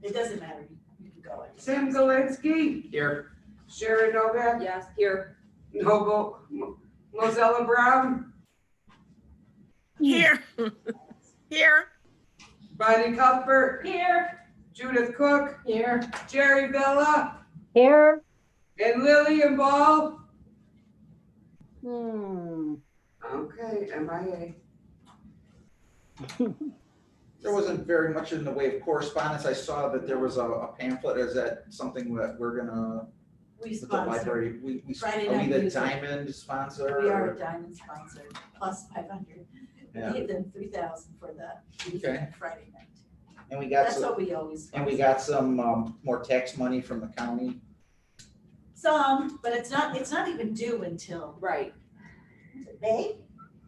It doesn't matter, you can go. Sam Galinsky, Here. Sharon Novak, Yes, here. Noble, Mozella Brown, Here. Here. Bonnie Cuthbert, Here. Judith Cook, Here. Jerry Villa, Here. and Lillian Ball. Okay, MIA. There wasn't very much in the way of correspondence. I saw that there was a pamphlet. Is that something that we're gonna, We with the sponsor. library, Friday are we night the music. diamond sponsor? We are or- a diamond sponsor, plus 500. Yeah. We give them 3,000 for the Okay. Friday night. And we got That's some, what we always. and we got some, more tax money from the county. Some, but it's not even due until Right, May.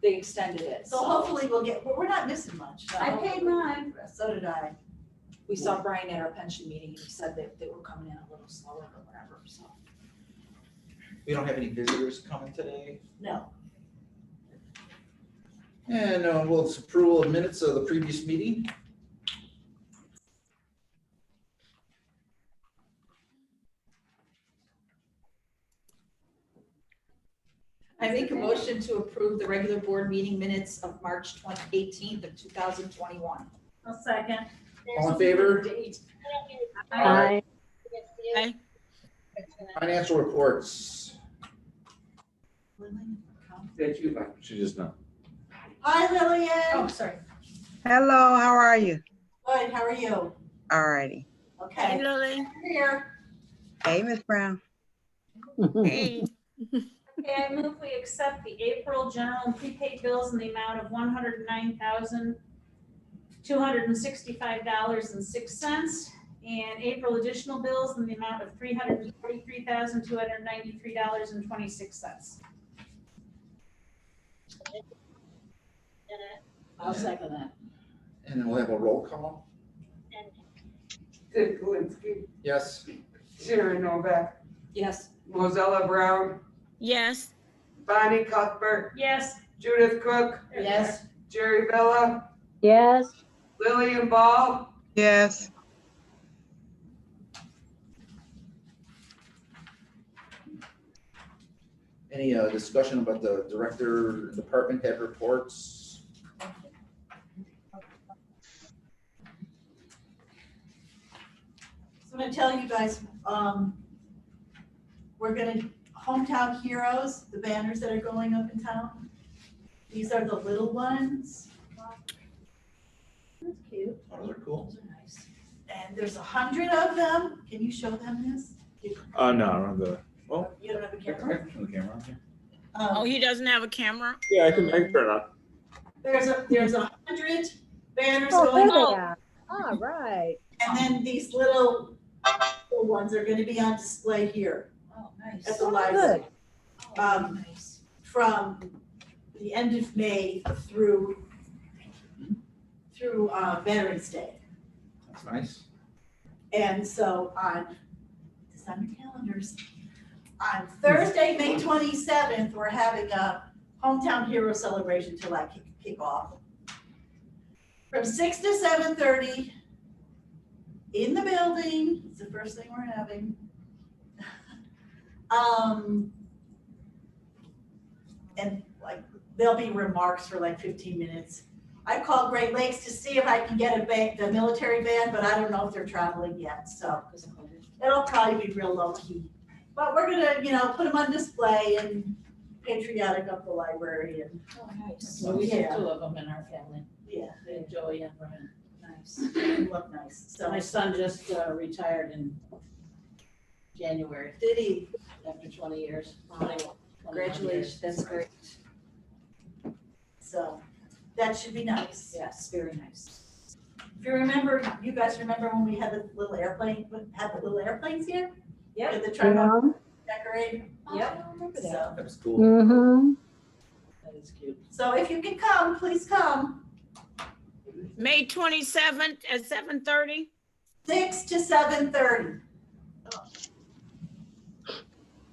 they extended it. So hopefully we'll get, we're not missing much. So I paid mine. So did I. We saw Brian at our pension meeting, and he said that they were coming in a little slower or whatever, so. We don't have any visitors coming today. No. And well, it's approval of minutes of the previous meeting. I make a motion to approve the regular board meeting minutes of March 18th of 2021. I'll second. All in favor? Aye. Aye. Financial reports. That you like. She just not. Hi Lillian. Oh, sorry. Hello, how are you? Good, how are you? Alrighty. Hey, Okay, Lily. here. Hey, Miss Brown. Hey. Okay, I move we accept the April general and prepaid bills in the amount of $109,265.06. And April additional bills in the amount of $343,293.26. I'll second that. And then we'll have a roll call. Sam Galinsky, Yes. Sharon Novak, Yes. Mozella Brown, Yes. Bonnie Cuthbert, Yes. Judith Cook, Yes. Jerry Villa, Yes. Lillian Ball, Yes. Any discussion about the director, department head reports? So I'm gonna tell you guys, we're gonna, Hometown Heroes, the banners that are going up in town. These are the little ones. That's cute. Oh, those are cool. Those are nice. And there's 100 of them. Can you show them this? No, I don't have the. Well, You don't have a I camera? can turn the camera on here. Oh, he doesn't have a camera? Yeah, I can turn it on. There's 100 banners Oh, going there up. they are. All right. And then these little ones are gonna be on display here Oh, nice. at the Oh, library. good. Nice. From the end of May through Veterans Day. That's nice. And so it's on your calendars. On Thursday, May 27th, we're having a Hometown Hero Celebration to like kick off. From 6 to 7:30 in the building. It's the first thing we're having. And like, there'll be remarks for like 15 minutes. I called Great Lakes to see if I can get the military band, but I don't know if they're traveling yet, so it'll probably be real low key. But we're gonna, put them on display and patriotic of the library and, Oh, nice. So we have Yeah. 2 of them in our family. yeah, they Joey and Brian. Nice. look nice. So My son just retired in January did he? after 20 years. 21 Congratulations, that's great. So that should be nice. Yes, very nice. If you remember, you guys remember when we had the little airplanes here? Yep. With the tripod Yeah. decorated? Yep. I remember that. So, That was cool. Mm-hmm. That is cute. so if you can come, please come. May 27th at 7:30? 6 to 7:30.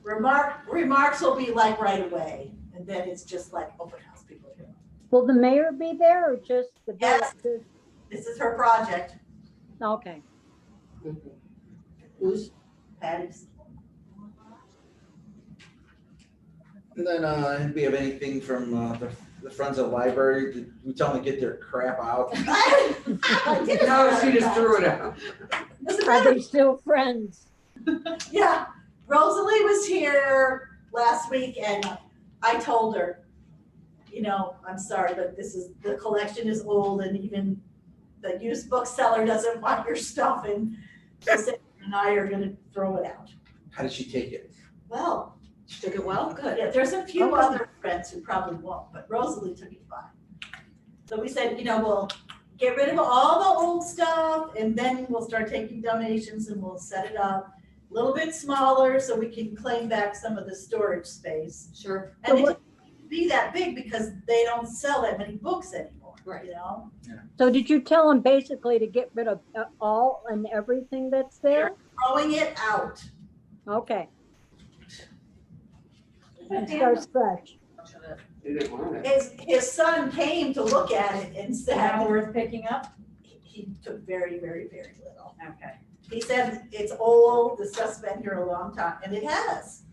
Remarks will be like right away, and then it's just like open house people here. Will the mayor be there or just the? Yes. This is her project. Okay. Who's? Patty's. And then, do we have anything from, the Friends of the Library? Did we tell them to get their crap out? No, she just threw it out. Are they still friends? Yeah, Rosalie was here last week and I told her, you know, I'm sorry, but the collection is old and even the used bookseller doesn't want your stuff and Sarah and I are gonna throw it out. How did she take it? Well, She took it well, good. yeah, there's a few Okay. other friends who probably won't, but Rosalie took it fine. So we said, you know, we'll get rid of all the old stuff and then we'll start taking donations and we'll set it up a little bit smaller so we can claim back some of the storage space. Sure. And So it doesn't be that big because they don't sell that many books anymore, Right. you know? So did you tell them basically to get rid of all and everything that's there? Throwing it out. Okay, But start fresh. They didn't want it. His son came to look at it and Now said, worth picking up? he took very, very, very little. Okay. He said, it's old, the stuff's been here a long time, and it has.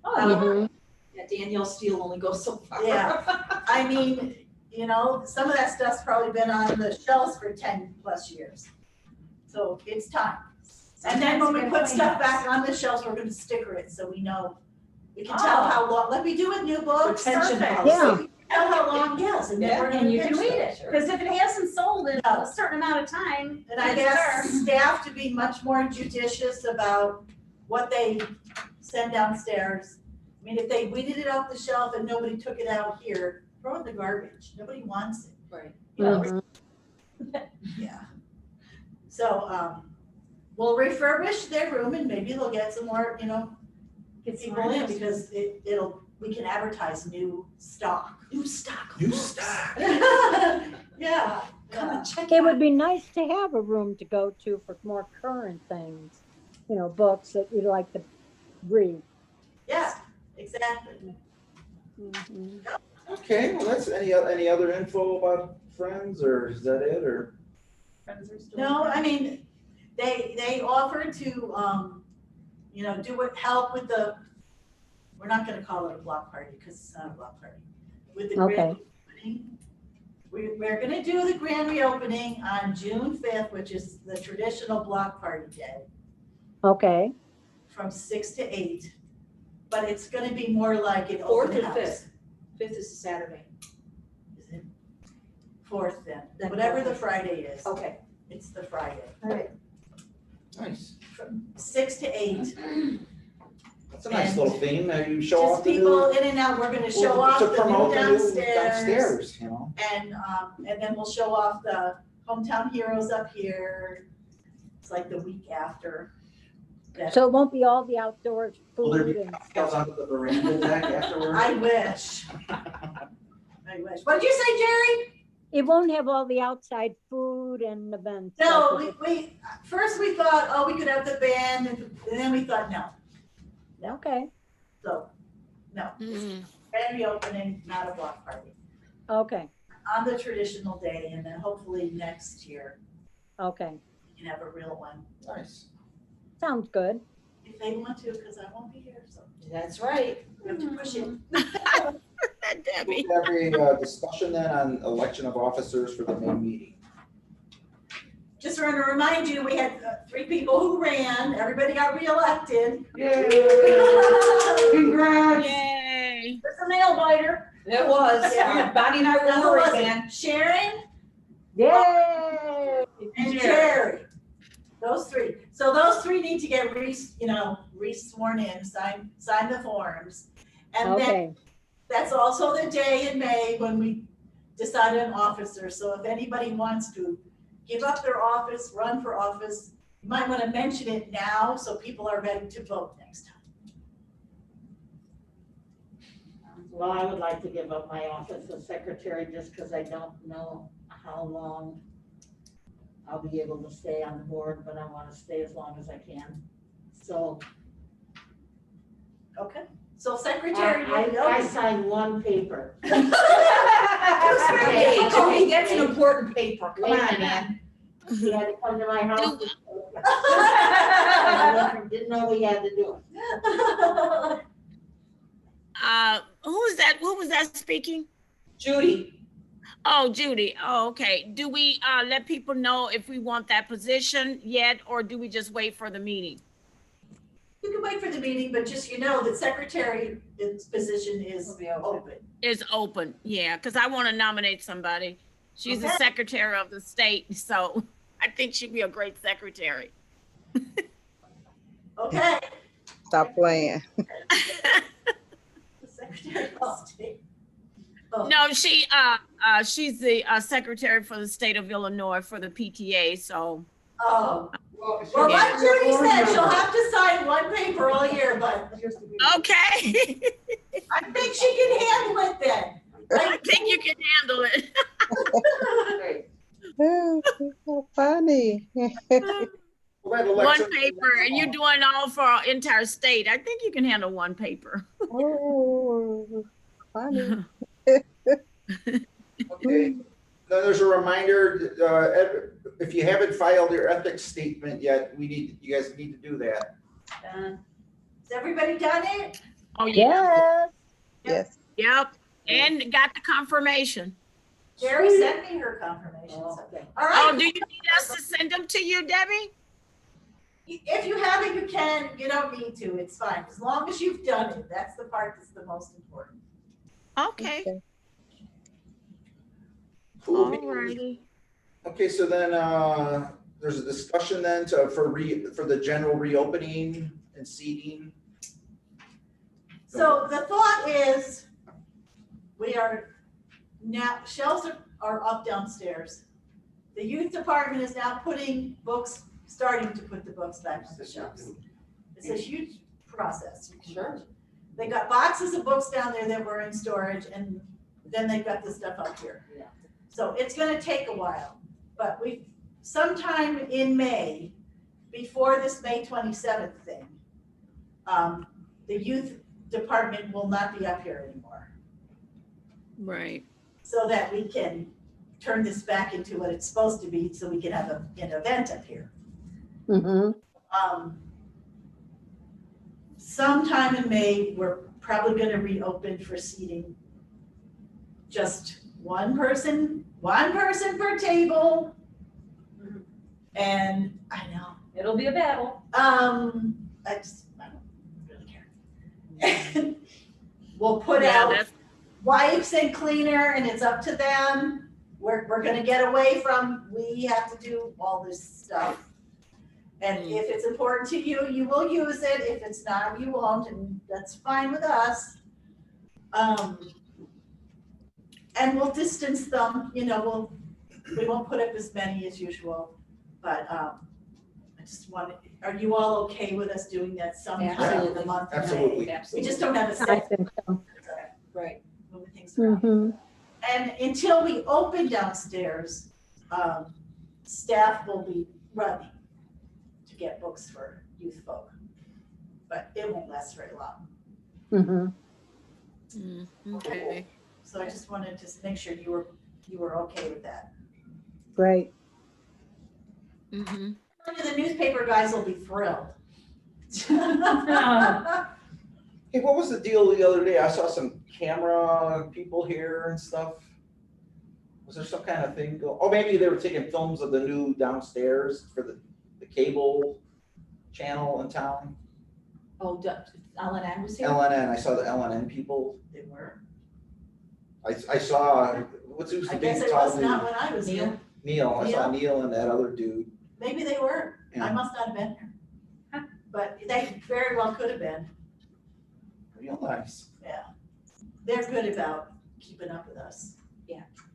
Oh, Mhm. yeah, Danielle Steele only goes so far. Yeah. I mean, you know, some of that stuff's probably been on the shelves for 10+ years. So it's time. And then when we put stuff back on the shelves, we're gonna sticker it, so we know, we can tell Oh. how long, like we do with new books. Retention Perfect. policy. Yeah. We can Tell how long, yes, and then we're gonna. And you can finish read it. it, because if it hasn't sold in a certain amount of time. And I guess staff to be much more judicious about what they send downstairs. I mean, if they weeded it off the shelf and nobody took it out here, throw it in the garbage, nobody wants it. Right. You know, Mhm. yeah. So, we'll refurbish their room and maybe they'll get some more, you know, Get some people in more. because we can advertise new stock. New stock. New stock. Yeah. Come and check It out. would be nice to have a room to go to for more current things, you know, books that you like to read. Yeah, exactly. Mhm. Okay, well, that's, any other info about Friends, or is that it, or? Friends are still. No, I mean, they offered to, you know, help with we're not gonna call it a block party, because it's not a block party. With the grand opening. We're gonna do the grand reopening on June 5th, which is the traditional block party day, Okay, from 6 to 8. But it's gonna be more like an Fourth open or house. fifth? Fifth is a Saturday. Is it? 4th then, Then whatever the fourth. Friday is, Okay. it's the Friday. Nice. From 6 to 8. That's a nice And little theme, you show Just off the people new. in and out, we're gonna show off To the new promote the new downstairs. downstairs, you know? And then we'll show off the hometown heroes up here. It's like the week after. so it won't be all the outdoors Will there food be and cocktails stuff. on the veranda deck afterwards? I wish. I wish. What did you say, Jerry? It won't have all the outside food and events. No, like we first we thought, oh, we could have the band, and then we thought, no. Okay, So, no, Mhm. grand reopening, not a block party. okay, On the traditional day, and then hopefully next year, okay. we can have a real one. Nice. Sounds good. If they want to, because I won't be here, so That's right. we have to push it. Debbie. We'll have a discussion then on election of officers for the May meeting. Just want to remind you, we had 3 people who ran, everybody got reelected. Yay! Congrats! Yay. It's a nail biter. It was. Yeah. Bonnie and I Now, were who worried, was it? man. Sharon Yay! and Jerry. Those 3. So those 3 need to get re-sworn in, sign the forms. And then Okay, that's also the day in May when we decide on officer. So if anybody wants to give up their office, run for office, you might want to mention it now so people are ready to vote next time. Well, I would like to give up my office as secretary just because I don't know how long I'll be able to stay on the board, but I want to stay as long as I can. So Okay, so secretary. I signed one paper. Okay, that's an important paper. Come Wait a on, minute. man. He had to come to my house. Didn't know we had to do it. Who was that speaking? Judy, Oh, Judy. Oh, okay. Do we let people know if we want that position yet, or do we just wait for the meeting? You can wait for the meeting, but just, the secretary, its position is Will be open. open. It's open, yeah, because I want to nominate somebody. She's the Okay. secretary of the state, so I think she'd be a great secretary. Okay. Stop playing. The Secretary of State. Oh, No, she's the secretary for the state of Illinois for the PTA, so. Oh, Well, well, Yeah. like Judy said, she'll have to sign one paper all year, but Okay. I think she can handle it then. I think you can handle it. Hey, Oh, so funny. Well, that One election- paper, and you're doing all for our entire state. I think you can handle one paper. Oh, funny. Okay, then there's a reminder, if you haven't filed your ethics statement yet, you guys need to do that. Has everybody done it? Oh, yeah. Yes. Yes. Yep. And got the confirmation. Jerry sent me her confirmation. Oh, so- okay. All Oh, right, do you need us to send them to you, Debbie? if you haven't, you can, you don't need to, it's fine, as long as you've done it, that's the part that's the most important. Okay. Cool. Alrighty. Okay, so then, there's a discussion then for the general reopening and seating. So the thought is, shelves are up downstairs. The youth department is now starting to put the books back on the shelves. It's a huge process. Sure. They got boxes of books down there that were in storage, and then they've got the stuff up here. Yeah. So it's gonna take a while, but sometime in May, before this May 27th thing, the youth department will not be up here anymore, Right. so that we can turn this back into what it's supposed to be, so we can have an event up here. Mm-hmm. Sometime in May, we're probably gonna reopen for seating. Just one person per table. And I know, It'll be a battle. I don't really care. We'll put Yeah, out that's, wipes and cleaner, and it's up to them. We're gonna get away from, we have to do all this stuff. And if it's important to you, you will use it. If it's not, you won't, and that's fine with us. And we'll distance them, we won't put up as many as usual, but, I just want, are you all okay with us doing that sometime in the Absolutely. month of May? Absolutely. We just don't have a I set think so. Right. moving things around. Mm-hmm. And until we open downstairs, staff will be running to get books for youth folk. But it won't last very long. Mm-hmm. okay. So I just wanted to make sure you were okay with that. Great. Mm-hmm. The newspaper guys will be thrilled. Hey, what was the deal the other day? I saw some camera people here and stuff. Was there some kind of thing oh, maybe they were taking films of the new downstairs for the cable channel in town? Oh, LNN was here? LNN, I saw the LNN people. They were. I saw, who's the I big guess it tall was dude? not when I was here. Neil, I saw Neil and that other dude. Maybe they were. I Yeah. must not have been there. But they very well could have been. Real nice. They're good about keeping up with us.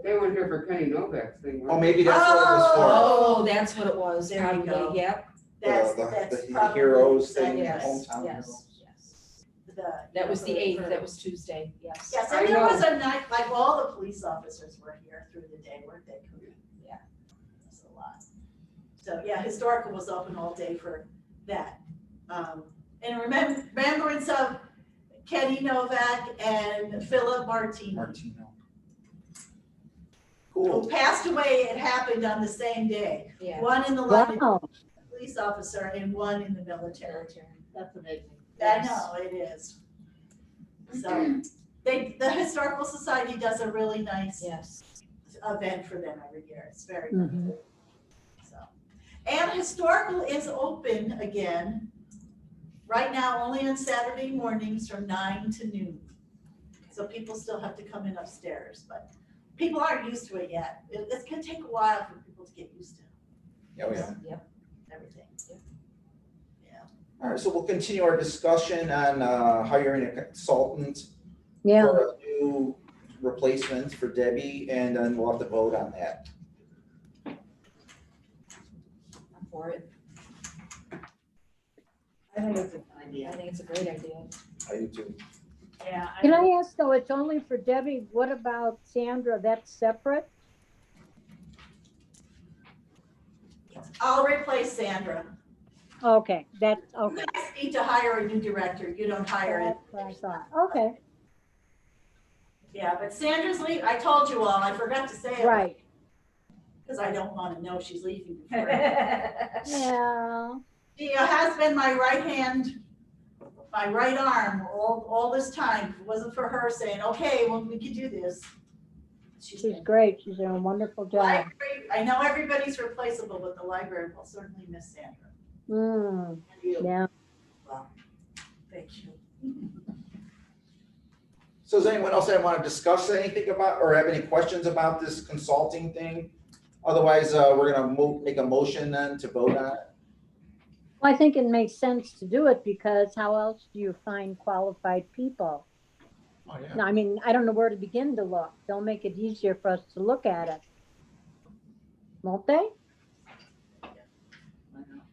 they weren't here for Kenny Novak's thing, Oh, right? maybe that's what it was Oh, that's what it was, There you go. probably, yep. That's The probably. heroes thing, Yes, hometown yes, heroes. yes. the- That was the 8th, that was Tuesday, yes. Yes, I and there know. was a night, like all the police officers were here through the day, weren't they? Yeah, that's a lot. So, yeah, historical was open all day for that. In remembrance of Kenny Novak and Philip Martini, Martino. who Cool. passed away. It happened on the same day. Yeah. One in the line, Wow. police officer and one in the military. That's amazing. I know, it is. So, the Historical Society does a really nice Yes. event for them every year. It's very Mhm. good. So, and Historical is open again, right now, only on Saturday mornings from 9 to noon. So people still have to come in upstairs, but people aren't used to it yet. It's gonna take a while for people to get used to Oh, yeah. everything. All right, so we'll continue our discussion on hiring a consultant Yeah, for a new replacement for Debbie, and then we'll have to vote on that. I'm for it. I think it's a good idea. I think it's a great idea. I do too. Yeah. can I ask though, it's only for Debbie, what about Sandra, that's separate? I'll replace Sandra. Okay, that's, okay, You guys need to hire a new director. You don't hire it. that's what I thought, okay, Yeah, but Sandra's leaving. I told you all. I forgot to say it. right, Because I don't want to know she's leaving before. yeah, She has been my right hand, my right arm all this time. If it wasn't for her saying, okay, well, we can do this. she's been- great, she's doing a wonderful job. Library, I know everybody's replaceable, but the library will certainly miss Sandra. Mm, And you. yeah, Well, thank you. So does anyone else want to discuss anything about, or have any questions about this consulting thing? Otherwise, we're gonna make a motion then to vote on it. well, I think it makes sense to do it because how else do you find qualified people? Oh, yeah. No, I mean, I don't know where to begin to look. They'll make it easier for us to look at it. Won't they?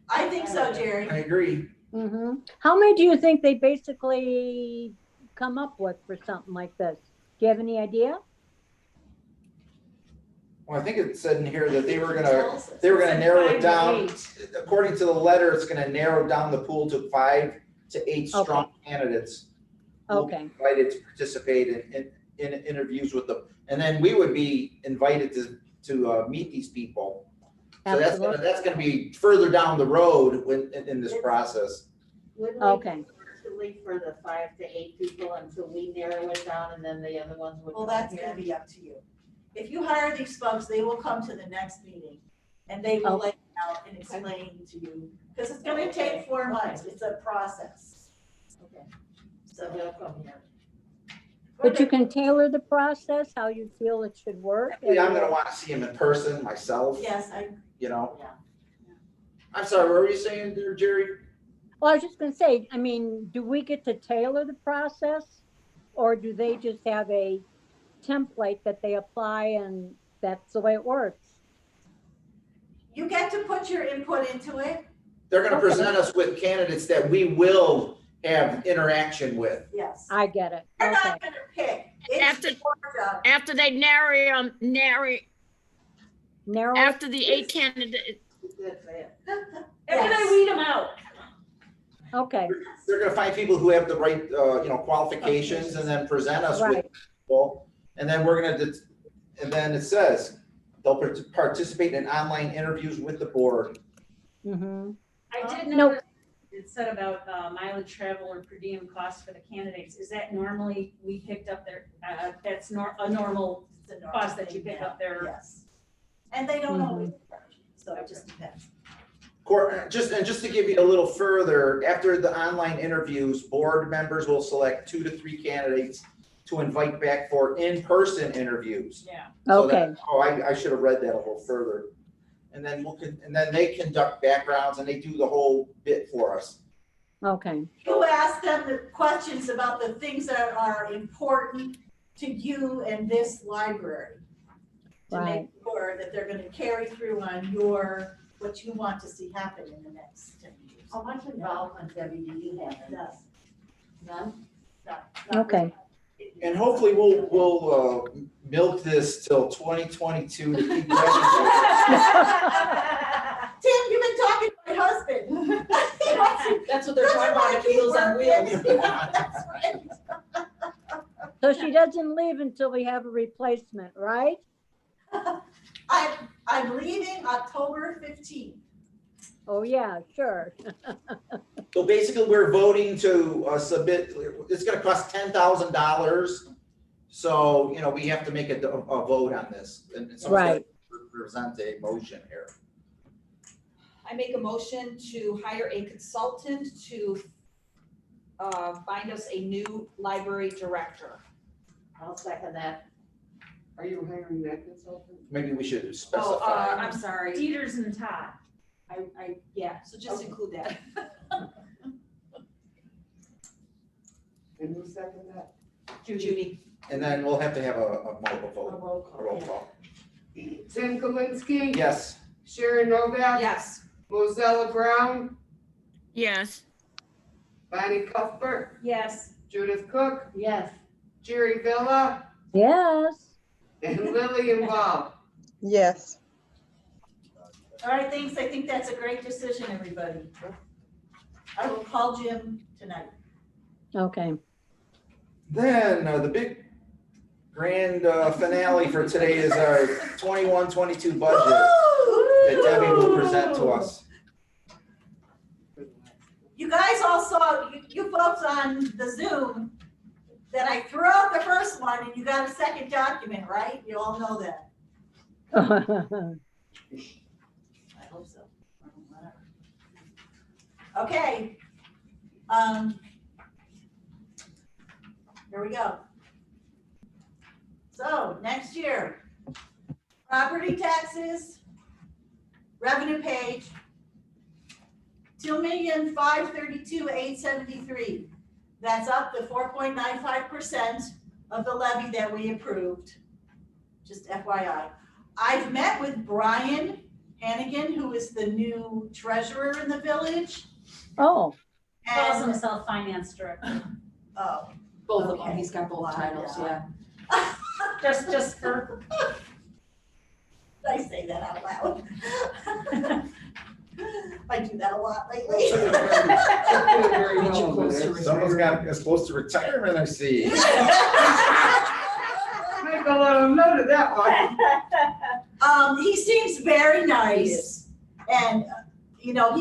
I think so, Jerry. I agree. Mm-hmm. How many do you think they basically come up with for something like this? Do you have any idea? Well, I think it said in here that they were gonna Tells us. narrow it Five to down. eight. According to the letter, it's gonna narrow down the pool to 5 to 8 strong candidates. who will be Okay, Invited to participate in interviews with them. And then we would be invited to meet these people. So absolutely. that's gonna be further down the road in this process. Wouldn't Okay. we leave for the 5 to 8 people until we narrow it down and then the other ones would Well, come that's here? gonna be up to you. If you hire these folks, they will come to the next meeting and they will lay out and explain to you, because it's gonna take 4 months. It's a process. Okay, so So. they'll come here. But you can tailor the process, how you feel it should work. Yeah, I'm gonna wanna see him in person myself, Yes, you know? Yeah. I'm sorry, what were you saying there, Jerry? Well, I was just gonna say, I mean, do we get to tailor the process? Or do they just have a template that they apply and that's the way it works? you get to put your input into it. They're gonna Okay. present us with candidates that we will have interaction with. Yes. I get it, They're okay, not gonna pick. It's After- your job. After they narrow, narrow it, after the 8 candidates, That's it. How can I Yes. weed them out? okay, They're gonna find people who have the right, qualifications and then present us with right, people. And then we're gonna, and then it says, they'll participate in online interviews with the board. mm-hmm, I did No. notice it said about mileage travel or per diem costs for the candidates. Is that normally we picked up their, that's a normal It's a normal cost that you thing pick now. up their, Yes. And they don't Mhm. always charge, so it just depends. Just to give you a little further, after the online interviews, board members will select 2 to 3 candidates to invite back for in-person interviews. yeah. So okay, that- Oh, I should have read that a little further. And then and then they conduct backgrounds and they do the whole bit for us. okay, You ask them the questions about the things that are important to you and this library. To make sure that they're gonna carry through on what you want to see happen in the next 10 years. How much involvement, Debbie, do you have in None, this? None? not okay. And hopefully we'll milk this till 2022 to keep Debbie. Tim, you've been talking to my husband. He wants to- That's what they're talking about, the Wheels on Wheels. That's right. So she doesn't leave until we have a replacement, right? I'm leaving October 15th. Oh, yeah, sure. So basically, we're voting to submit, it's gonna cost $10,000. So, you know, we have to make a vote on this, and someone's gonna Right. present a motion here. I make a motion to hire a consultant to find us a new library director. I'll second that. Are you hiring that consultant? Maybe we should Oh, specify. I'm sorry. Dieters and Todd. Yeah, so just include that. And who seconded that? Judy. And then we'll have to have a A vote, roll a roll call. Tim Kalinsky. Yes, Sharon Novak. Yes. Mozella Brown. Yes. Bonnie Cuthbert. Yes. Judith Cook. Yes. Jerry Villa. Yes. And Lillian Wall. Yes. All right, thanks. I think that's a great decision, everybody. I will call Jim tonight. Okay. then the big grand finale for today is our 21-22 budget that Debbie will present to us. You guys all saw, you folks on the Zoom, that I threw out the first one and you got a second document, right? You all know that. I hope so. Whatever. Okay. Here we go. So next year, property taxes, revenue page, 2,532,873. That's up to 4.95% of the levy that we approved. Just FYI. I've met with Brian Hannigan, who is the new treasurer in the village. Oh, Calls And, himself finance director. oh, Both of them, Okay. he's got both titles, yeah. Just for, did I say that out loud? I do that a lot lately. Someone's got, is close to retirement, I see. Make a little note of that one. He seems very nice, and, you know,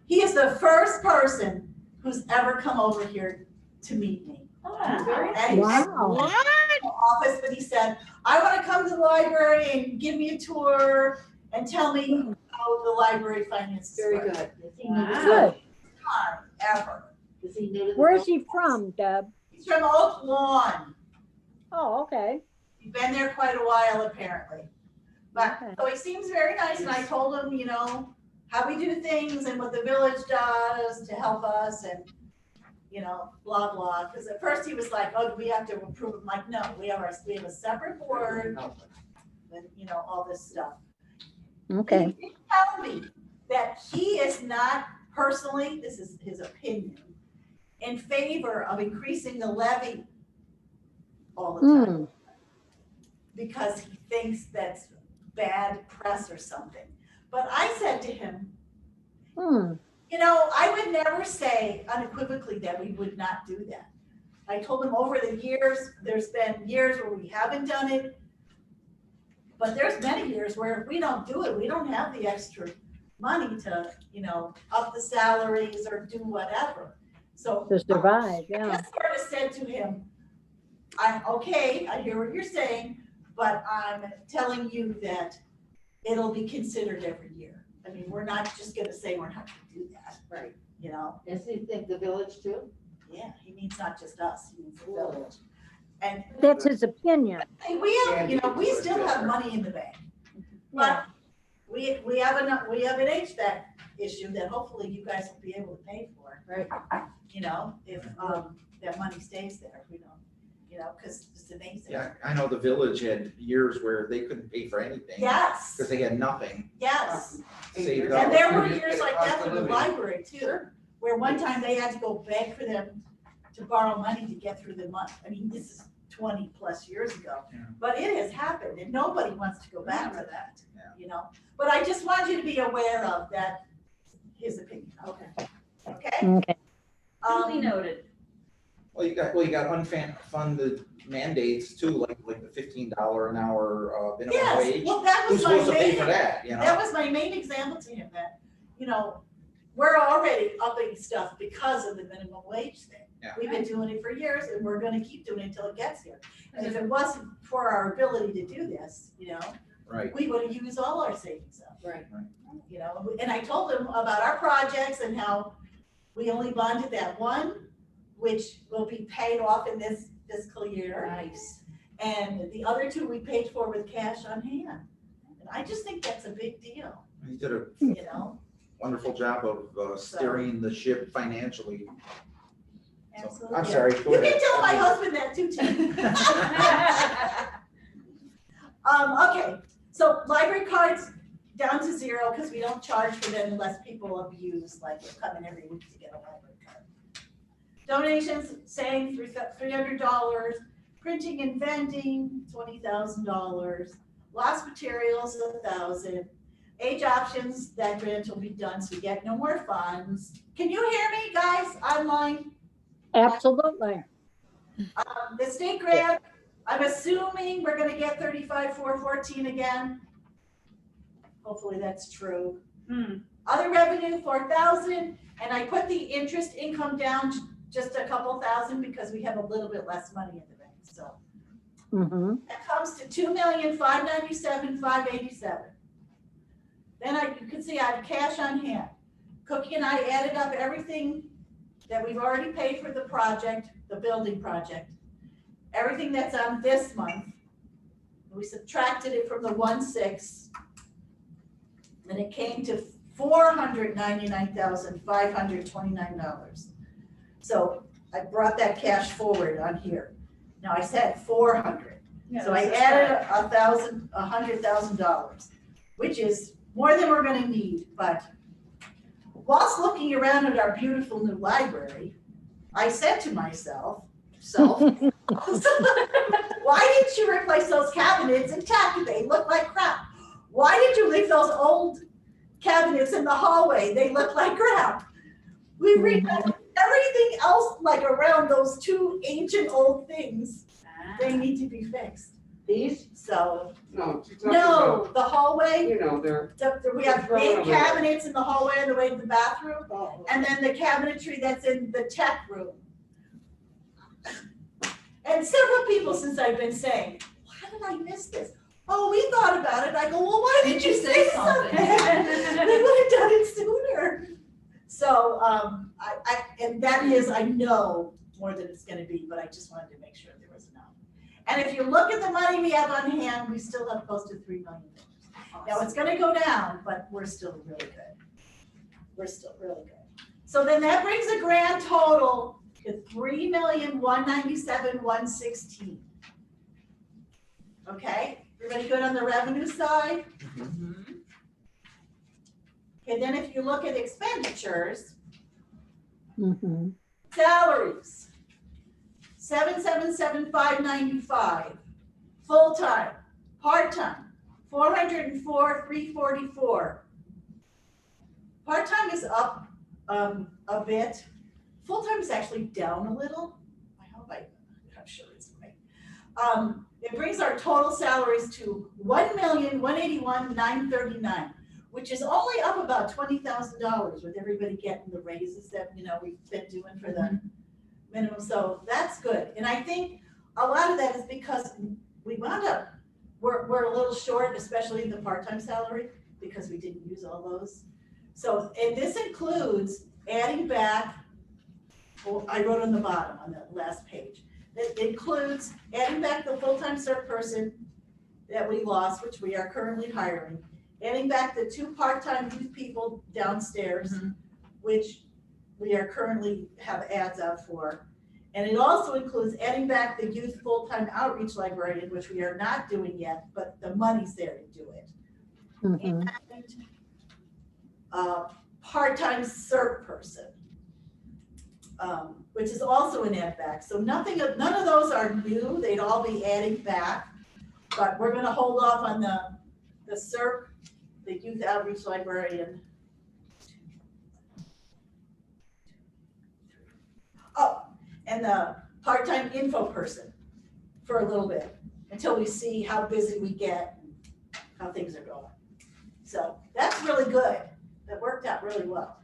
he is the first person who's ever come over here to meet me. And wow. What? office, but he said, I wanna come to the library and give me a tour and tell me how the library finances Very work. good. Does he know the- Good. Time ever. Does he know the- Where's he from, Deb? He's from Oak Lawn. Oh, okay. He's been there quite a while apparently. But, Okay. so he seems very nice, and I told him, you know, how we do things and what the village does to help us and, you know, blah, blah. Because at first he was like, oh, do we have to approve? I'm like, no, we have a separate board and, you know, all this stuff. Okay. He did tell me that he is not personally, this is his opinion, in favor of increasing the levy all the time. Hmm. Because he thinks that's bad press or something. But I said to him, Hmm. you know, I would never say unequivocally that we would not do that. I told him over the years, there's been years where we haven't done it. But there's many years where if we don't do it, we don't have the extra money to, you know, up the salaries or do whatever. So. To survive, I yeah. just sort of said to him, I hear what you're saying, but I'm telling you that it'll be considered every year. I mean, we're not just gonna say we're not gonna do that. Right. You know, Does he think the village too? yeah, he means not just us, he means the village. And That's his opinion. we have, you know, we still have money in the bank. But we have an HVAC issue that hopefully you guys will be able to pay for. Right. You know, if, that money stays there, if we don't, you know, cause it's amazing. Yeah, I know the village had years where they couldn't pay for anything. Yes, Because they had nothing yes. saved And up. there were years like that with the library too, where one time they had to go beg for them to borrow money to get through the month. I mean, this is 20+ years ago. Yeah. But it has happened and nobody wants to go back to that, Yeah. you know? But I just want you to be aware of that, his opinion. Okay. Okay? Okay. duly noted. Well, you got unfunded mandates too, like the $15 an hour minimum Yes, wage. well, that Who's was my supposed to pay for main, that, you know? that was my main example to him, that, you know, we're already upping stuff because of the minimum wage thing. Yeah. We've been doing it for years and we're gonna keep doing it until it gets here. And if it wasn't for our ability to do this, you know, Right. we would have used all our savings up. Right. You know, and I told them about our projects and how we only bonded that one, which will be paid off in this fiscal year. Nice. And the other two we paid for with cash on hand. And I just think that's a big deal, You did a you know? wonderful job of steering the ship financially. Absolutely. I'm sorry, go You ahead. can tell my husband that too, Tim. Okay, so library cards down to zero because we don't charge for them unless people abuse, like they come in every week to get a library card. Donations, same, $300. Printing and vending, $20,000. Lost materials, $1,000. Age options, that grant will be done, so we get no more funds. Can you hear me, guys, online? Absolutely. The state grant, I'm assuming we're gonna get 35,414 again. Hopefully that's true. Other revenue, 4,000, and I put the interest income down just a couple thousand because we have a little bit less money in the bank, so. Mm-hmm. That comes to 2,597,587. Then you can see I have cash on hand. Cookie and I added up everything that we've already paid for the project, the building project. Everything that's on this month. We subtracted it from the 1.6. And it came to $499,529. So I brought that cash forward on here. Now I said 400. So I added $100,000, which is more than we're gonna need, but whilst looking around at our beautiful new library, I said to myself, why didn't you replace those cabinets intact? They look like crap. Why did you leave those old cabinets in the hallway? They look like crap. We redone everything else like around those two ancient old things. They need to be fixed. These? So, No, she's talking no, about, the hallway, you know, they're. we have big cabinets in the hallway on the way to the bathroom, Oh, and then the cabinetry that's in the tech room. And several people since I've been saying, why did I miss this? Oh, we thought about it. I go, well, why didn't you say something? We would have done it sooner. So, and that is, I know more than it's gonna be, but I just wanted to make sure there was enough. And if you look at the money we have on hand, we still have close to $3 million. Now, it's gonna go down, but we're still really good. We're still really good. So then that brings a grand total to $3,197,116. Okay, everybody good on the revenue side? Okay, then if you look at expenditures, Mm-hmm. salaries, 777,595, full-time, part-time, 404,344. Part-time is up a bit. Full-time is actually down a little. I'm sure it's right. It brings our total salaries to $1,181,939, which is only up about $20,000 with everybody getting the raises that, you know, we've been doing for the minimum. So that's good. And I think a lot of that is because we wound up, we're a little short, especially the part-time salary, because we didn't use all those. So, and this includes adding back, well, I wrote on the bottom on the last page, that includes adding back the full-time CERT person that we lost, which we are currently hiring, adding back the 2 part-time youth people downstairs, which we are currently have ads out for. And it also includes adding back the youth full-time outreach librarian, which we are not doing yet, but the money's there to do it. Mm-hmm. And part-time CERT person, which is also an add back. So none of those are new. They'd all be adding back, but we're gonna hold off on the CERT, the youth outreach librarian. Oh, and the part-time info person for a little bit until we see how busy we get, how things are going. So that's really good. It worked out really well.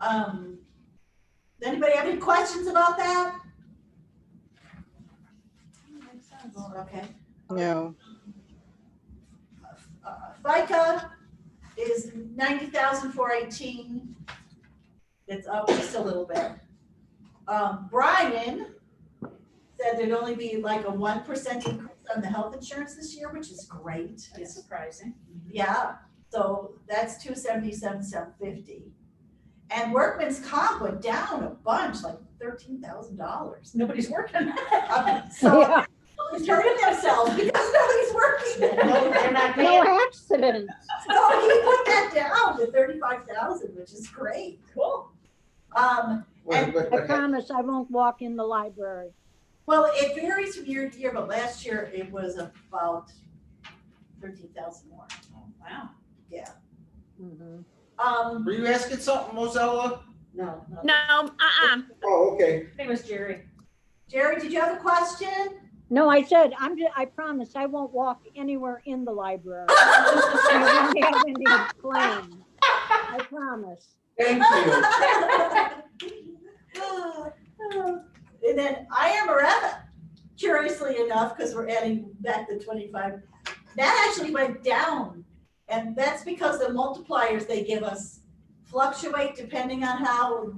Does anybody have any questions about that? Okay. No. FICA is 90,418. It's up just a little bit. Brian said there'd only be like a 1% increase on the health insurance this year, which is great. That's surprising. Yeah, so that's 277,750. And workman's comp went down a bunch, like $13,000. Nobody's working. So Yeah, it's hurting themselves because nobody's working. No, they're not paying. no accidents. So he put that down to 35,000, which is great. Cool. And- I promise I won't walk in the library. Well, it varies from year to year, but last year it was about 13,000 more. Wow. Mhm. Were you asking something, Mozella? No, no. No, Oh, okay. I think it was Jerry. Jerry, did you have a question? No, I said, I promise I won't walk anywhere in the library. I won't have any claims. I promise. Thank you. And then IMRF, curiously enough, because we're adding back the 25, that actually went down. And that's because the multipliers they give us fluctuate depending on how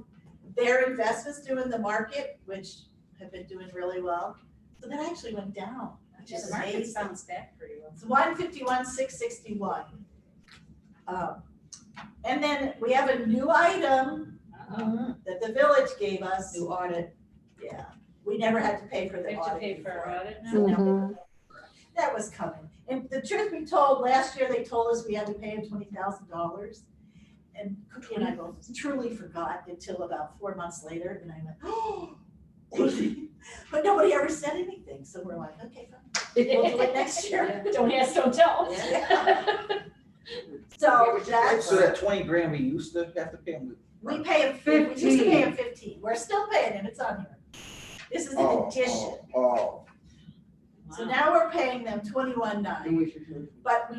their investments do in the market, which have been doing really well. So that actually went down, which Yeah, is the market's amazing. bounced back pretty well. It's 151,661. And then we have a new item that the village gave us. New audit. Yeah, we never had to pay for We the have to audit pay for before. our audit now. Mhm. That was coming. And the truth be told, last year they told us we had to pay him $20,000. And Cookie and I both truly forgot until about 4 months later, and I went, oh. But nobody ever said anything, so we're like, okay, fine. We'll do it next year. Don't ask, don't tell. So that's, So that 20 grand we used to have to pay them. we pay him, we used to pay him 15. We're still paying him, it's on here. This is an addition. Oh, So now we're paying them 21,900, but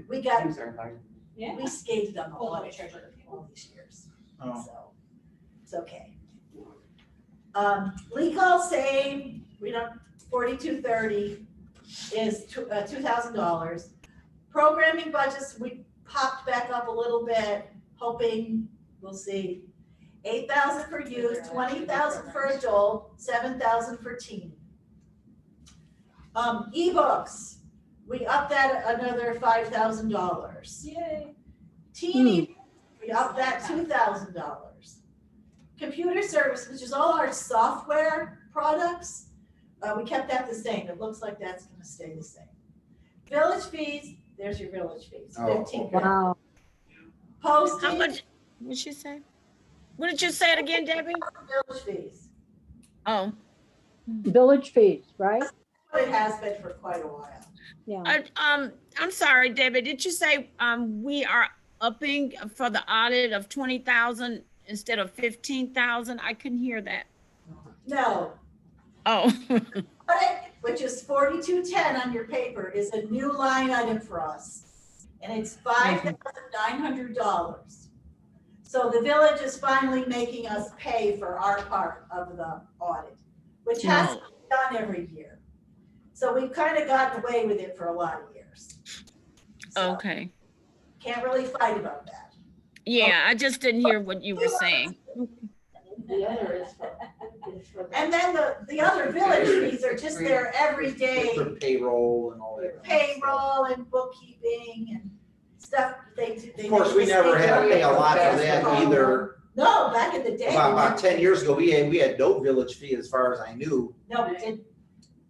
we got, Yeah. we skated on the Hold on, audit Treasurer. for all these years. oh. So, it's okay. Legal same, we don't, 4230 is $2,000. Programming budgets, we popped back up a little bit, hoping, we'll see. 8,000 for youth, 20,000 for adult, 7,000 for teen. Ebooks, we upped that another $5,000. Yay. Teen, we upped that $2,000. Computer service, which is all our software products, we kept that the same. It looks like that's gonna stay the same. Village fees, there's your village fees, Oh, 15 okay. grand. Wow. how Postage, much, what'd she say? What did you say it again, Debbie? village fees, Oh, Village fees, right? but it has been for quite a while. Yeah. I'm sorry, Debbie, did you say, we are upping for the audit of 20,000 instead of 15,000? I couldn't hear that. No, Oh, audit, which is 4210 on your paper, is a new line item for us. And it's $5,900. So the village is finally making us pay for our part of the audit, which has to be done every year. So we've kind of gotten away with it for a lot of years. So okay. can't really fight about that. Yeah, I just didn't hear what you were saying. The other is for the. And then the other village fees are just their everyday For payroll and all that. payroll and bookkeeping and stuff they do. Of course, we never had to pay a lot for that either. No, back in the day. About 10 years ago, we had no village fee as far as I knew. No, we did.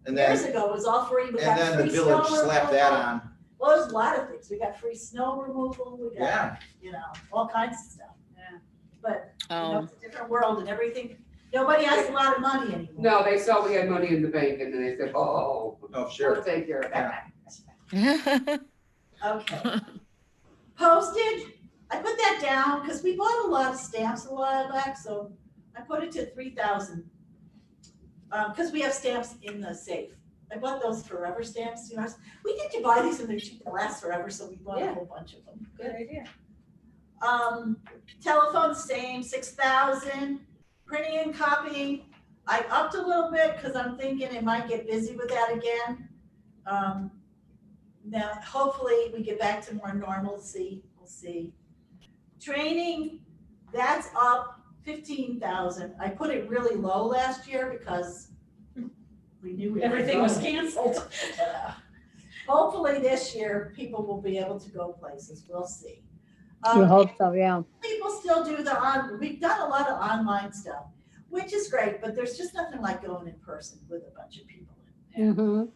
And Years then, ago, it was all free. We got and then free the village snow slapped that removal. on. Well, there's a lot of things. We got free snow removal. We got, Yeah. you know, all kinds of stuff. Yeah. But, you know, Oh, it's a different world and everything. Nobody has a lot of money anymore. No, they saw we had money in the bank and then they said, oh, Oh, sure. we'll take care of that. Okay. Postage, I put that down because we bought a lot of stamps a while back, so I put it to 3,000. Because we have stamps in the safe. I bought those forever stamps, you know, we need to buy these and they're cheap, they last forever, so we bought a Yeah. whole bunch of them. Good idea. Telephone, same, 6,000. Printing and copying, I upped a little bit because I'm thinking it might get busy with that again. Now, hopefully we get back to more normalcy, we'll see. Training, that's up 15,000. I put it really low last year because we knew. we were Everything was going. canceled. Hopefully this year, people will be able to go places, we'll see. You hope so, yeah. People still do we've done a lot of online stuff, which is great, but there's just nothing like going in person with a bunch of people. Mm-hmm.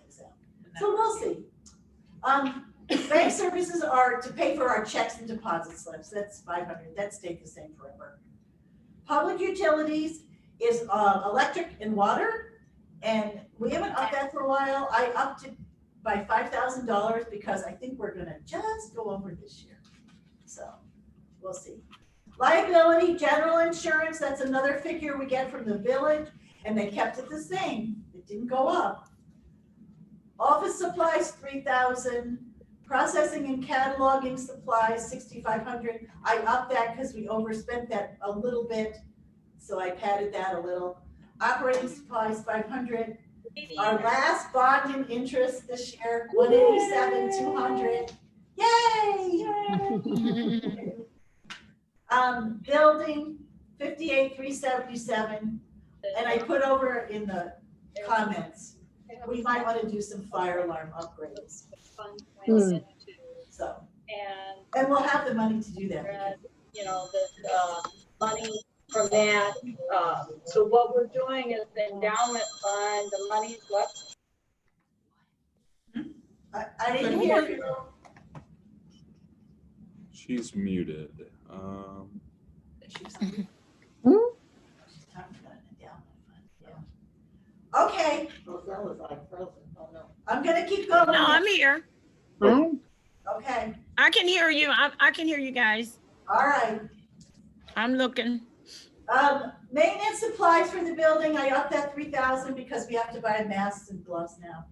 So we'll see. Bank services are to pay for our checks and deposit slips, that's 500, that stayed the same forever. Public utilities is electric and water, and we haven't upped that for a while. I upped it by $5,000 because I think we're gonna just go over this year. So, we'll see. Liability, general insurance, that's another figure we get from the village, and they kept it the same, it didn't go up. Office supplies, 3,000. Processing and cataloging supplies, 6,500. I upped that because we overspent that a little bit, so I padded that a little. Operating supplies, 500. Our last bond and interest this year, 187,200. Yay! Building, 58,377. And I put over in the comments, we might want to do some fire alarm upgrades. So, and we'll have the money to do that. You know, the money from that, so what we're doing is the endowment fund, the money's what? I didn't hear you. She's muted. She's talking about an endowment fund, yeah. Okay, Rosella's like frozen, oh no. I'm gonna keep going. No, I'm here. Okay, I can hear you. I can hear you guys. all right. I'm looking. Maintenance supplies for the building, I upped that 3,000 because we have to buy masks and gloves now.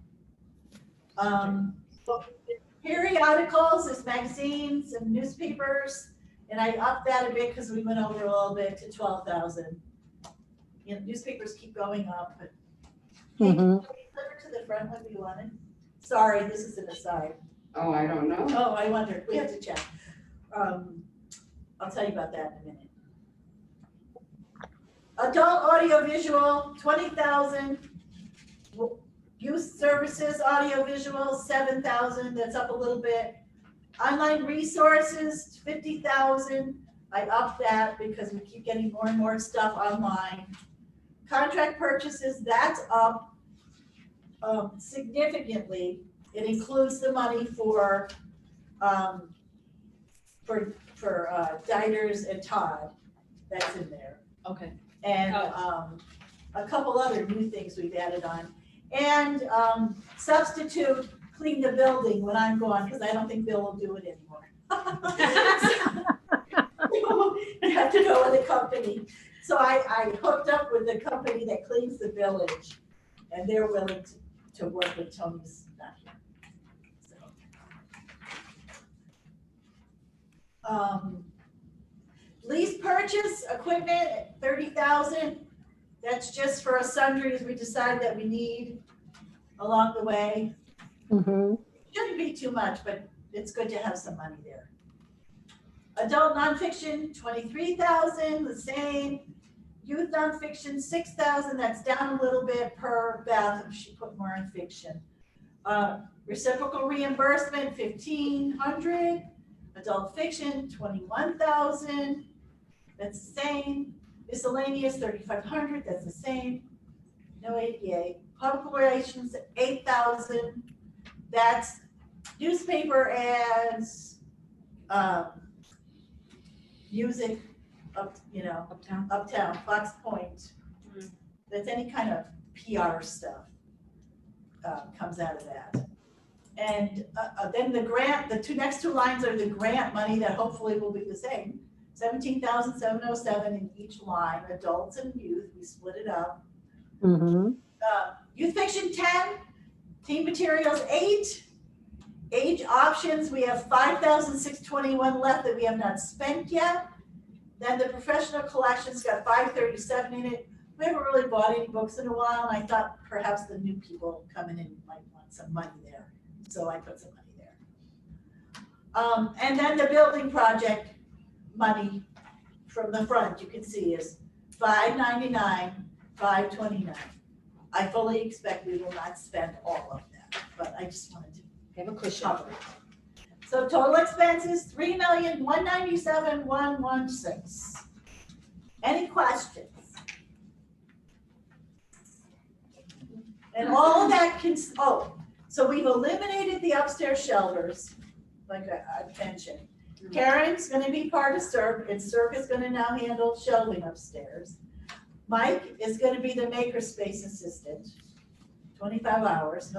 Periodicals is magazines and newspapers, and I upped that a bit because we went over a little bit to 12,000. You know, newspapers keep going up, but. Can you flip it to the front when we wanted? Sorry, this is an aside. Oh, I don't know. Oh, I wonder, we have to check. I'll tell you about that in a minute. Adult audiovisual, 20,000. Youth services, audiovisual, 7,000, that's up a little bit. Online resources, 50,000. I upped that because we keep getting more and more stuff online. Contract purchases, that's up significantly. It includes the money for Diders and Todd, that's in there. Okay. And a couple other new things we've added on. And substitute clean the building when I'm gone, because I don't think Bill will do it anymore. You have to go with a company. So I hooked up with the company that cleans the village, and they're willing to work with Tony's not here. So. Lease purchase equipment, 30,000. That's just for sundries we decide that we need along the way. Shouldn't be too much, but it's good to have some money there. Adult nonfiction, 23,000, the same. Youth nonfiction, 6,000, that's down a little bit per Beth, she put more in fiction. Reciprocal reimbursement, 1,500. Adult fiction, 21,000, that's the same. Miscellaneous, 3,500, that's the same. No ADA. Public relations, 8,000. That's newspaper ads, music, uptown, Fox Point. That's any kind of PR stuff comes out of that. And then the grant, the next two lines are the grant money that hopefully will be the same. 17,707 in each line, adults and youth, we split it up. Youth fiction 10, teen materials 8, Age options, we have 5,621 left that we have not spent yet. Then the professional collection's got 537 in it. We haven't really bought any books in a while, and I thought perhaps the new people coming in might want some money there. So I put some money there. And then the building project money from the front, you can see is 599, 529. I fully expect we will not spend all of that, but I just wanted to Have a cushion. cover it. So total expenses, 3,197,116. Any questions? And all of that can, so we've eliminated the upstairs shelters, like I mentioned. Karen's gonna be part of CERC, and CERC is gonna now handle shelving upstairs. Mike is gonna be the makerspace assistant, 25 hours,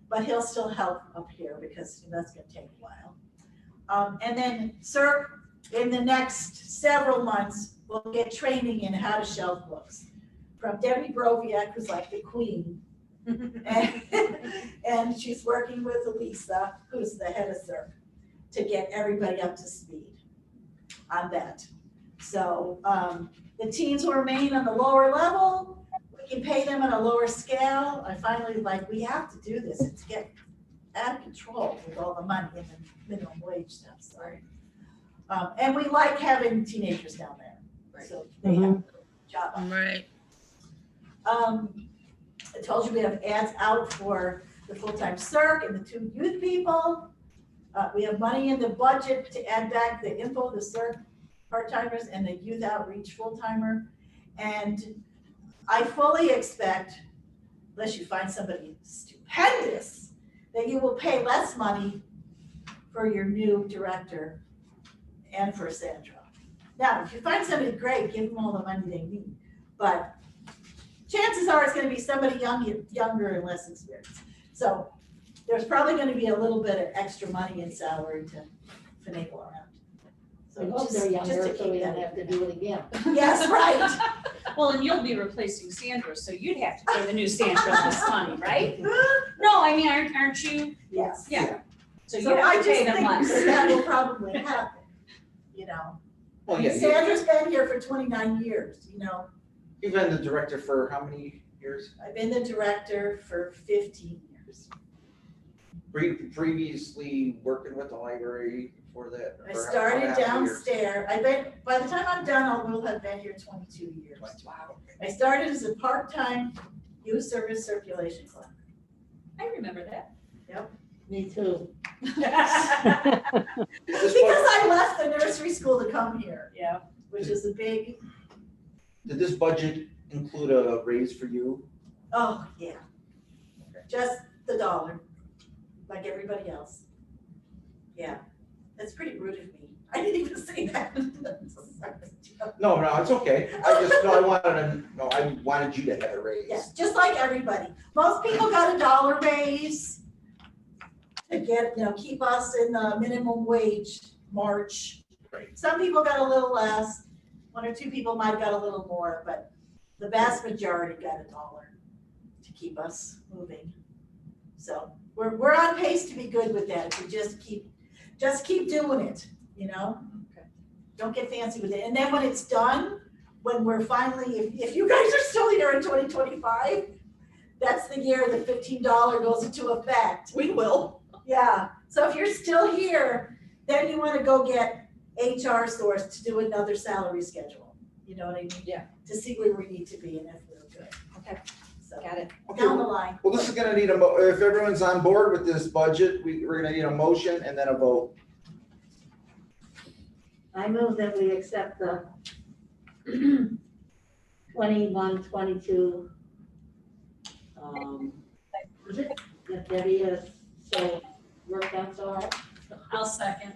but he'll still help up here because that's gonna take a while. And then CERC, in the next several months, will get training in how to shelf books from Debbie Broviak, who's like the queen. And she's working with Elisa, who's the head of CERC, to get everybody up to speed on that. So the teams will remain on the lower level. We can pay them at a lower scale. I finally we have to do this. It's getting out of control with all the money and the minimum wage stuff, sorry. And we like having teenagers down there. So they have a job. Right. I told you we have ads out for the full-time CERC and the 2 youth people. We have money in the budget to add back the info, the CERC part-timers and the youth outreach full-timer. And I fully expect, unless you find somebody stupendous, that you will pay less money for your new director and for Sandra. Now, if you find somebody great, give them all the money they need. But chances are it's gonna be somebody younger and less experienced. So there's probably gonna be a little bit of extra money in salary to finagle around. I hope they're just to younger, so keep we that don't have to in do it again. mind. Yes, right. Well, and you'll be replacing Sandra, so you'd have to pay the new Sandra this money, right? No, I mean, aren't you? Yes. Yeah. So you So I have just to pay them think less. that will probably happen, you know. Well, yeah, Sandra's been here for 29 years, you know. you've been the director for how many years? I've been the director for 15 years. Previously working with the library before that? I for how started many years? downstairs. By the time I'm done, I will have been here 22 years. Wow. I started as a part-time youth service circulation clerk. I remember that. Me too. Because I left the nursery school to come here, Yeah. which is a big, Did this budget include a raise for you? oh, yeah. Just the dollar, like everybody else. Yeah, that's pretty rude of me. I didn't even say that. No, it's okay. I wanted you to have a raise. Yes, just like everybody. Most people got a dollar raise to get, keep us in the minimum wage march. Right. Some people got a little less, 1 or 2 people might have got a little more, but the vast majority got $1 to keep us moving. So we're on pace to be good with that, if we just keep doing it, Okay. Don't get fancy with it. And then when it's done, when we're finally, if you guys are still here in 2025, that's the year the $15 goes into effect. We will. Yeah, so if you're still here, then you wanna go get HR source to do another salary schedule. You know what I mean? Yeah. To see where we need to be and if we're good. Okay. So, Got it. Okay, down the line. well, this is gonna need if everyone's on board with this budget, we're gonna need a motion and then a vote. I move that we accept the 21-22. That Debbie has so worked on so hard. I'll second.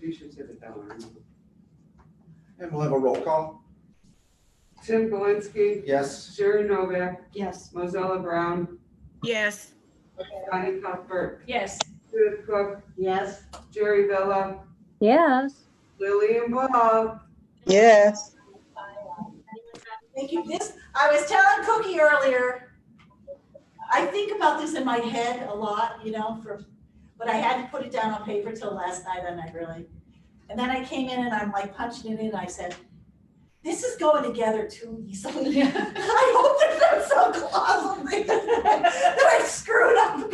You should say the dollar. And we'll have a roll call. Tim Galinsky, Yes. Sherry Novak, Yes. Mozella Brown, Yes. Connie Cuthbert, Yes. Judith Cook, Yes, Jerry Villa, Yes, Lillian Bob. Yes. Thank you. I was telling Cookie earlier, I think about this in my head a lot, but I hadn't put it down on paper till last night and and then I came in and I'm like punching it in, and I said, this is going together too easily. I hope there's not some clause on this that I screwed up.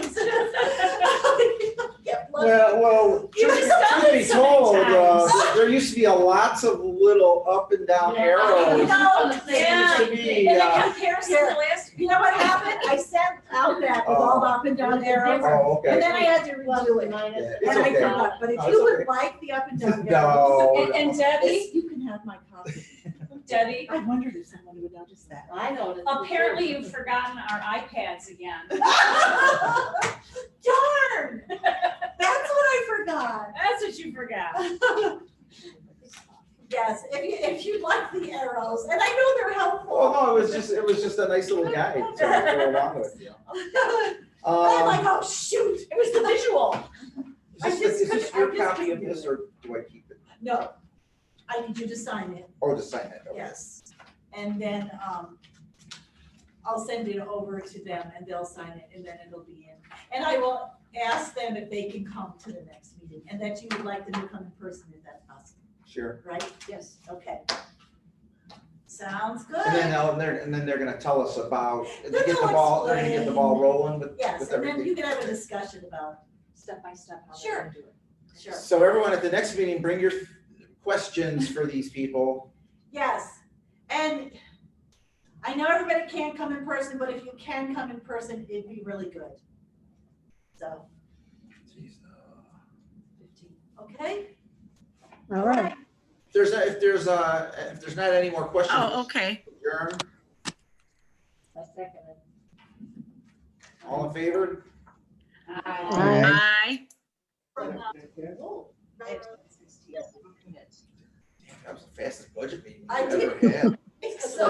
Well, truth be told, there used to be lots of little up and down arrows. Yeah. Used to be, And in comparison to last, You know what happened? I sent out that with all the up and down arrows, Oh, okay. and then I had to redo it. Yeah, And it's I okay. forgot, but if No, you it's would okay. like the up and down No, arrows. and no. Debbie, You can have my copy. Debbie, I wondered if someone would notice that. I noticed. Apparently you've forgotten our iPads again. Darn! That's what I forgot. That's what you forgot. Yes, if you'd like the arrows, and I know they're helpful. Well, no, it was just a nice little guide to go along with, you know. I'm like, oh, shoot, it was the visual. Is this I your just copy of couldn't this, do or do I keep it? No, I need you to sign it, Or just sign it? Okay. yes. And then, I'll send it over to them and they'll sign it and then it'll be in. And I will ask them if they can come to the next meeting and that you would like them to come in person if that's possible, Sure. right? Yes. Okay. Sounds good. And then they're gonna tell us about, Then they're gonna get the ball rolling with Yes, and then everything. you can have a discussion about, step by step, how Sure. they're gonna do it. sure. So everyone at the next meeting, bring your questions for these people. Yes, and I know everybody can't come in person, but if you can come in person, it'd be really good. So, okay? All right. If there's not any more questions. Oh, okay. Adjourn. I second it. All in favor? Aye. Bye. Damn, that was the fastest budget meeting I we've ever had. So